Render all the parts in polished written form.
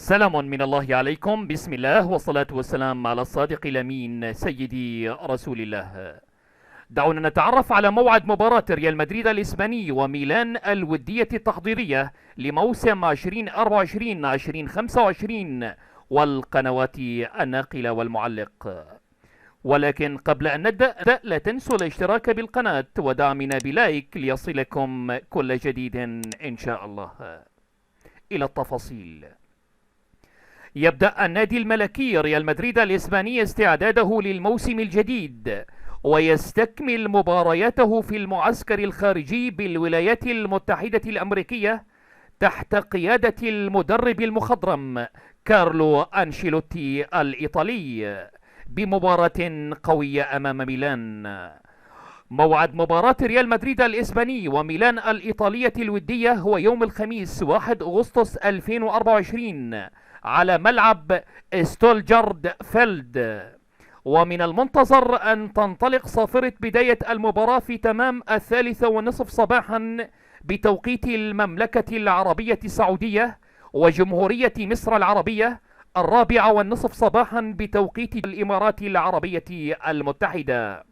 سلام من الله عليكم. بسم الله والصلاة والسلام على الصادق الأمين سيدي رسول الله. دعونا نتعرف على موعد مباراة ريال مدريد الإسباني وميلان الودية التحضيرية لموسم 2024-2025 والقنوات الناقلة والمعلق. ولكن قبل أن نبدأ لا تنسوا الاشتراك بالقناة ودعمنا بلايك ليصلكم كل جديد إن شاء الله. إلى التفاصيل. يبدأ النادي الملكي ريال مدريد الإسباني استعداده للموسم الجديد ويستكمل مبارياته في المعسكر الخارجي بالولايات المتحدة الأمريكية تحت قيادة المدرب المخضرم كارلو أنشيلوتي الإيطالي بمباراة قوية أمام ميلان. موعد مباراة ريال مدريد الإسباني وميلان الإيطالية الودية هو يوم الخميس 1 أغسطس 2024 على ملعب ستولجارد فيلد. ومن المنتظر أن تنطلق صافرة بداية المباراة في تمام 3:30 صباحا بتوقيت المملكة العربية السعودية وجمهورية مصر العربية، 4:30 صباحا بتوقيت الإمارات العربية المتحدة.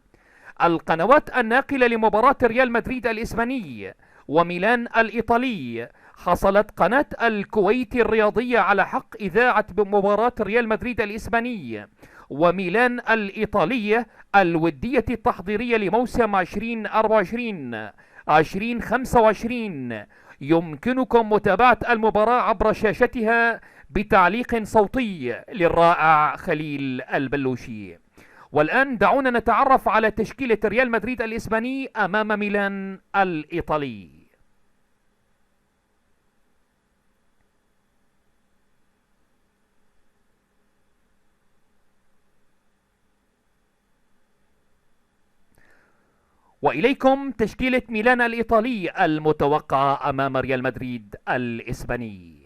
القنوات الناقلة لمباراة ريال مدريد الإسباني وميلان الإيطالي: حصلت قناة الكويت الرياضية على حق إذاعة مباراة ريال مدريد الإسباني وميلان الإيطالية الودية التحضيرية لموسم 2024-2025. يمكنكم متابعة المباراة عبر شاشتها بتعليق صوتي للرائع خليل البلوشي. والآن دعونا نتعرف على تشكيلة ريال مدريد الإسباني أمام ميلان الإيطالي. وإليكم تشكيلة ميلان الإيطالي المتوقعة أمام ريال مدريد الإسباني.